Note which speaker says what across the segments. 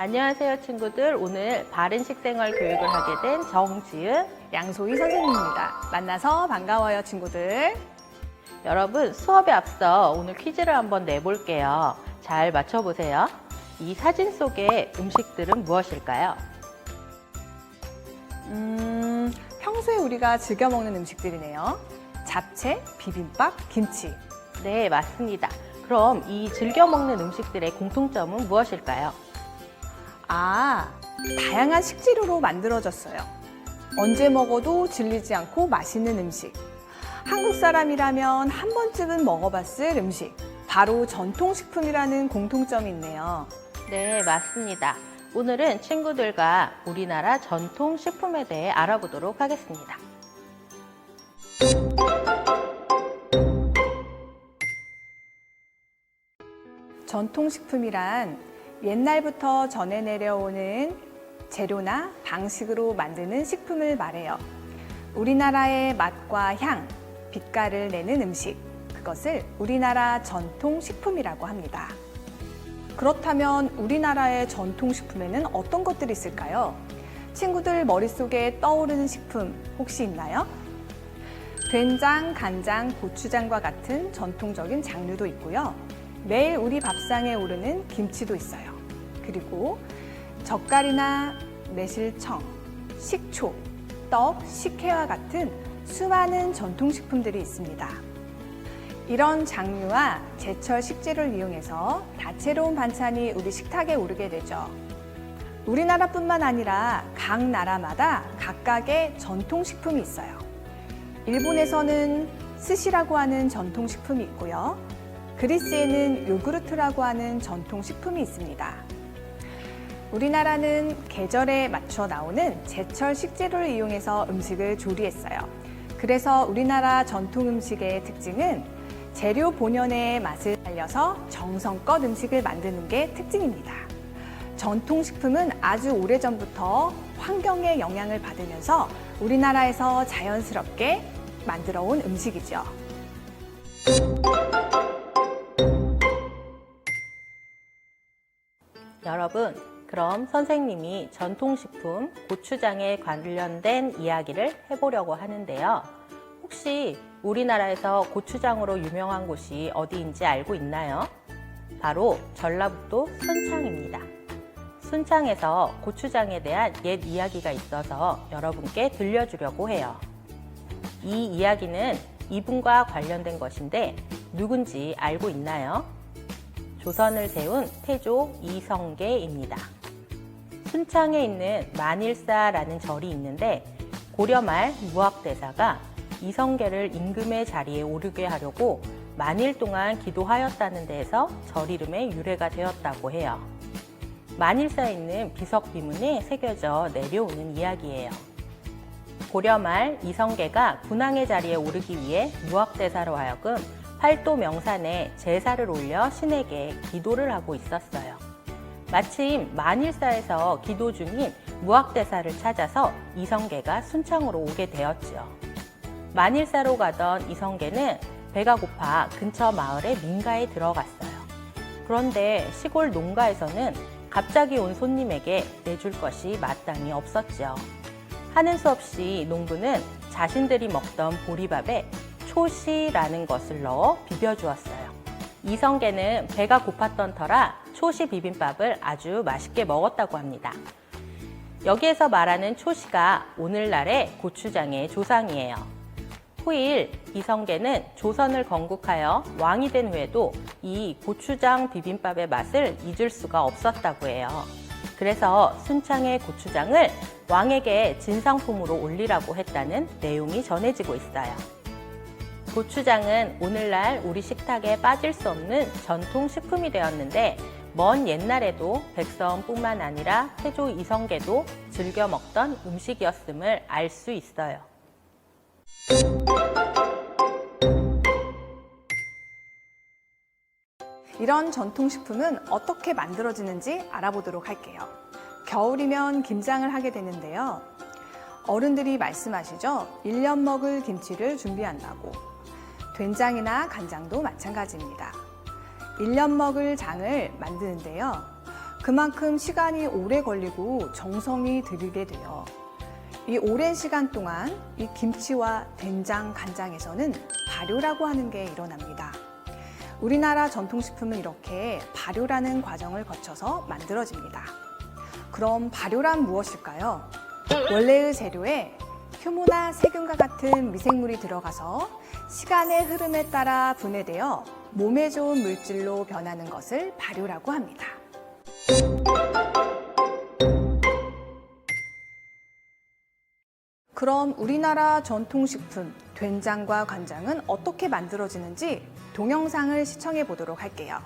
Speaker 1: 안녕하세요 친구들. 오늘 바른 식생활 교육을 하게 된 정지은,
Speaker 2: 양소희 선생님입니다. 만나서 반가워요, 친구들.
Speaker 1: 여러분 수업에 앞서 오늘 퀴즈를 한번 내볼게요. 잘 맞춰보세요. 이 사진 속의 음식들은 무엇일까요?
Speaker 2: 평소에 우리가 즐겨 먹는 음식들이네요. 잡채, 비빔밥, 김치.
Speaker 1: 네, 맞습니다. 그럼 이 즐겨 먹는 음식들의 공통점은 무엇일까요?
Speaker 2: 다양한 식재료로 만들어졌어요. 언제 먹어도 질리지 않고 맛있는 음식. 한국 사람이라면 한 번쯤은 먹어봤을 음식. 바로 전통식품이라는 공통점이 있네요.
Speaker 1: 네, 맞습니다. 오늘은 친구들과 우리나라 전통 식품에 대해 알아보도록 하겠습니다.
Speaker 2: 전통식품이란 옛날부터 전해 내려오는 재료나 방식으로 만드는 식품을 말해요. 우리나라의 맛과 향, 빛깔을 내는 음식, 그것을 우리나라 전통식품이라고 합니다. 그렇다면 우리나라의 전통식품에는 어떤 것들이 있을까요? 친구들 머릿속에 떠오르는 식품 혹시 있나요? 된장, 간장, 고추장과 같은 전통적인 장류도 있고요. 매일 우리 밥상에 오르는 김치도 있어요. 그리고 젓갈이나 매실청, 식초, 떡, 식혜와 같은 수많은 전통식품들이 있습니다. 이런 장류와 제철 식재료를 이용해서 다채로운 반찬이 우리 식탁에 오르게 되죠. 우리나라뿐만 아니라 각 나라마다 각각의 전통식품이 있어요. 일본에서는 스시라고 하는 전통식품이 있고요. 그리스에는 요구르트라고 하는 전통식품이 있습니다. 우리나라는 계절에 맞춰 나오는 제철 식재료를 이용해서 음식을 조리했어요. 그래서 우리나라 전통 음식의 특징은 재료 본연의 맛을 살려서 정성껏 음식을 만드는 게 특징입니다. 전통식품은 아주 오래전부터 환경의 영향을 받으면서 우리나라에서 자연스럽게 만들어 온 음식이죠.
Speaker 1: 여러분, 그럼 선생님이 전통식품 고추장에 관련된 이야기를 해보려고 하는데요. 혹시 우리나라에서 고추장으로 유명한 곳이 어디인지 알고 있나요? 바로 전라북도 순창입니다. 순창에서 고추장에 대한 옛 이야기가 있어서 여러분께 들려주려고 해요. 이 이야기는 이분과 관련된 것인데 누군지 알고 있나요? 조선을 세운 태조 이성계입니다. 순창에 있는 만일사라는 절이 있는데 고려 말 무학대사가 이성계를 임금의 자리에 오르게 하려고 만일 동안 기도하였다는 데에서 절 이름의 유래가 되었다고 해요. 만일사에 있는 비석비문에 새겨져 내려오는 이야기예요. 고려 말 이성계가 군왕의 자리에 오르기 위해 무학대사로 하여금 팔도 명산에 제사를 올려 신에게 기도를 하고 있었어요. 마침 만일사에서 기도 중인 무학대사를 찾아서 이성계가 순창으로 오게 되었죠. 만일사로 가던 이성계는 배가 고파 근처 마을의 민가에 들어갔어요. 그런데 시골 농가에서는 갑자기 온 손님에게 내줄 것이 마땅히 없었죠. 하는 수 없이 농부는 자신들이 먹던 보리밥에 초시라는 것을 넣어 비벼주었어요. 이성계는 배가 고팠던 터라 초시 비빔밥을 아주 맛있게 먹었다고 합니다. 여기에서 말하는 초시가 오늘날의 고추장의 조상이에요. 후일 이성계는 조선을 건국하여 왕이 된 후에도 이 고추장 비빔밥의 맛을 잊을 수가 없었다고 해요. 그래서 순창의 고추장을 왕에게 진상품으로 올리라고 했다는 내용이 전해지고 있어요. 고추장은 오늘날 우리 식탁에 빠질 수 없는 전통 식품이 되었는데 먼 옛날에도 백성뿐만 아니라 태조 이성계도 즐겨 먹던 음식이었음을 알 수 있어요.
Speaker 2: 이런 전통식품은 어떻게 만들어지는지 알아보도록 할게요. 겨울이면 김장을 하게 되는데요. 어른들이 말씀하시죠. 1년 먹을 김치를 준비한다고. 된장이나 간장도 마찬가지입니다. 1년 먹을 장을 만드는데요. 그만큼 시간이 오래 걸리고 정성이 들게 돼요. 이 오랜 시간 동안 이 김치와 된장, 간장에서는 발효라고 하는 게 일어납니다. 우리나라 전통식품은 이렇게 발효라는 과정을 거쳐서 만들어집니다. 그럼 발효란 무엇일까요? 원래의 재료에 효모나 세균과 같은 미생물이 들어가서 시간의 흐름에 따라 분해되어 몸에 좋은 물질로 변하는 것을 발효라고 합니다. 그럼 우리나라 전통식품 된장과 간장은 어떻게 만들어지는지 동영상을 시청해 보도록 할게요.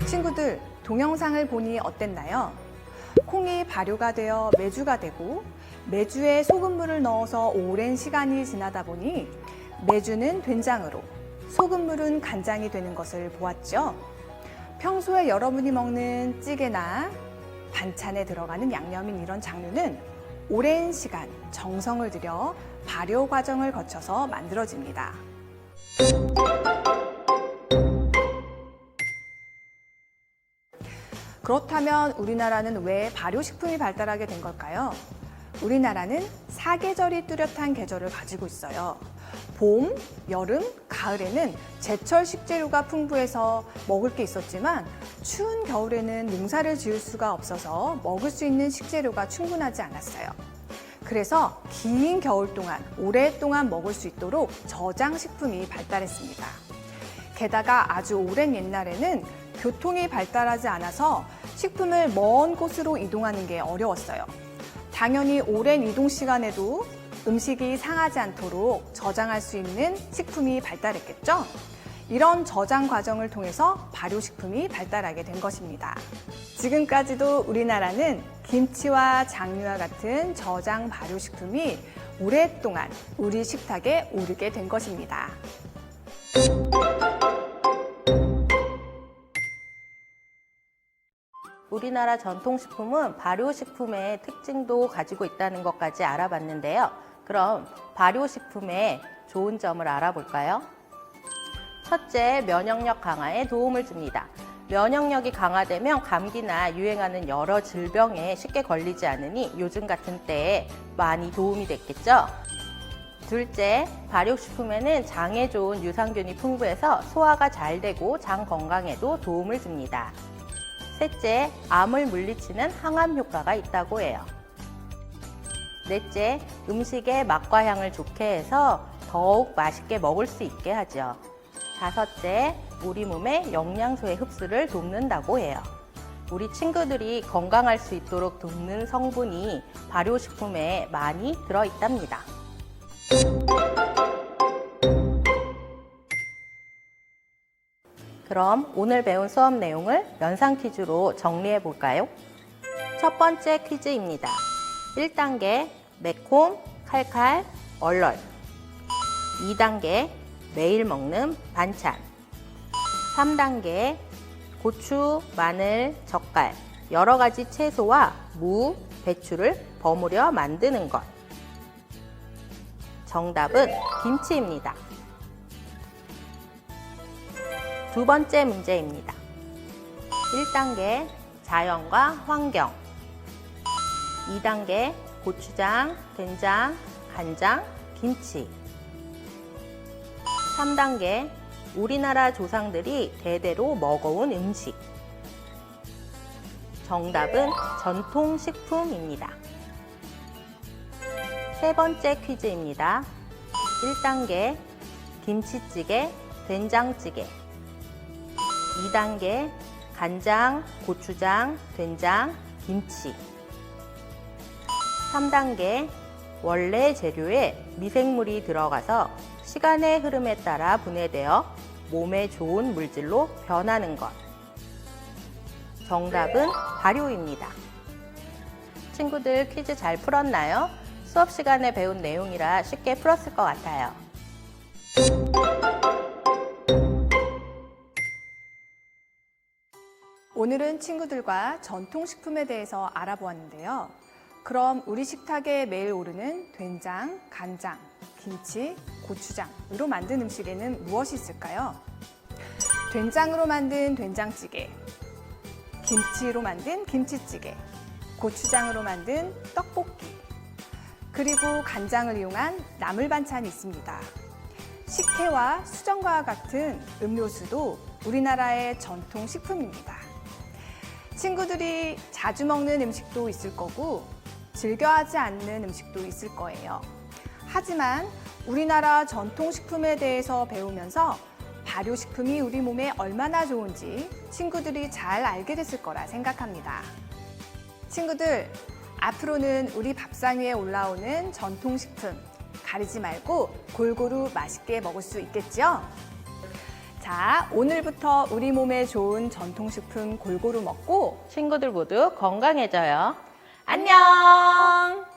Speaker 2: 친구들, 동영상을 보니 어땠나요? 콩이 발효가 되어 메주가 되고 메주에 소금물을 넣어서 오랜 시간이 지나다 보니 메주는 된장으로 소금물은 간장이 되는 것을 보았죠. 평소에 여러분이 먹는 찌개나 반찬에 들어가는 양념인 이런 장류는 오랜 시간 정성을 들여 발효 과정을 거쳐서 만들어집니다. 그렇다면 우리나라는 왜 발효식품이 발달하게 된 걸까요? 우리나라는 사계절이 뚜렷한 계절을 가지고 있어요. 봄, 여름, 가을에는 제철 식재료가 풍부해서 먹을 게 있었지만 추운 겨울에는 농사를 지을 수가 없어서 먹을 수 있는 식재료가 충분하지 않았어요. 그래서 긴 겨울 동안 오랫동안 먹을 수 있도록 저장식품이 발달했습니다. 게다가 아주 오랜 옛날에는 교통이 발달하지 않아서 식품을 먼 곳으로 이동하는 게 어려웠어요. 당연히 오랜 이동 시간에도 음식이 상하지 않도록 저장할 수 있는 식품이 발달했겠죠? 이런 저장 과정을 통해서 발효식품이 발달하게 된 것입니다. 지금까지도 우리나라는 김치와 장류와 같은 저장 발효식품이 오랫동안 우리 식탁에 오르게 된 것입니다.
Speaker 1: 우리나라 전통식품은 발효식품의 특징도 가지고 있다는 것까지 알아봤는데요. 그럼 발효식품의 좋은 점을 알아볼까요? 첫째, 면역력 강화에 도움을 줍니다. 면역력이 강화되면 감기나 유행하는 여러 질병에 쉽게 걸리지 않으니 요즘 같은 때에 많이 도움이 됐겠죠? 둘째, 발효식품에는 장에 좋은 유산균이 풍부해서 소화가 잘 되고 장 건강에도 도움을 줍니다. 셋째, 암을 물리치는 항암 효과가 있다고 해요. 넷째, 음식의 맛과 향을 좋게 해서 더욱 맛있게 먹을 수 있게 하죠. 다섯째, 우리 몸의 영양소의 흡수를 돕는다고 해요. 우리 친구들이 건강할 수 있도록 돕는 성분이 발효식품에 많이 들어있답니다. 그럼 오늘 배운 수업 내용을 연상 퀴즈로 정리해 볼까요? 첫 번째 퀴즈입니다. 1단계 매콤, 칼칼, 얼얼. 2단계 매일 먹는 반찬. 3단계 고추, 마늘, 젓갈, 여러 가지 채소와 무, 배추를 버무려 만드는 것. 정답은 김치입니다. 두 번째 문제입니다. 1단계 자연과 환경, 2단계 고추장, 된장, 간장, 김치, 3단계 우리나라 조상들이 대대로 먹어온 음식. 정답은 전통식품입니다. 세 번째 퀴즈입니다. 1단계 김치찌개, 된장찌개, 2단계 간장, 고추장, 된장, 김치, 3단계 원래 재료에 미생물이 들어가서 시간의 흐름에 따라 분해되어 몸에 좋은 물질로 변하는 것. 정답은 발효입니다. 친구들 퀴즈 잘 풀었나요? 수업 시간에 배운 내용이라 쉽게 풀었을 것 같아요.
Speaker 2: 오늘은 친구들과 전통식품에 대해서 알아보았는데요. 그럼 우리 식탁에 매일 오르는 된장, 간장, 김치, 고추장으로 만든 음식에는 무엇이 있을까요? 된장으로 만든 된장찌개, 김치로 만든 김치찌개, 고추장으로 만든 떡볶이, 그리고 간장을 이용한 나물 반찬이 있습니다. 식혜와 수정과와 같은 음료수도 우리나라의 전통 식품입니다. 친구들이 자주 먹는 음식도 있을 거고 즐겨 하지 않는 음식도 있을 거예요. 하지만 우리나라 전통식품에 대해서 배우면서 발효식품이 우리 몸에 얼마나 좋은지 친구들이 잘 알게 됐을 거라 생각합니다. 친구들, 앞으로는 우리 밥상 위에 올라오는 전통식품 가리지 말고 골고루 맛있게 먹을 수 있겠죠? 자, 오늘부터 우리 몸에 좋은 전통식품 골고루 먹고
Speaker 1: 친구들 모두 건강해져요. 안녕!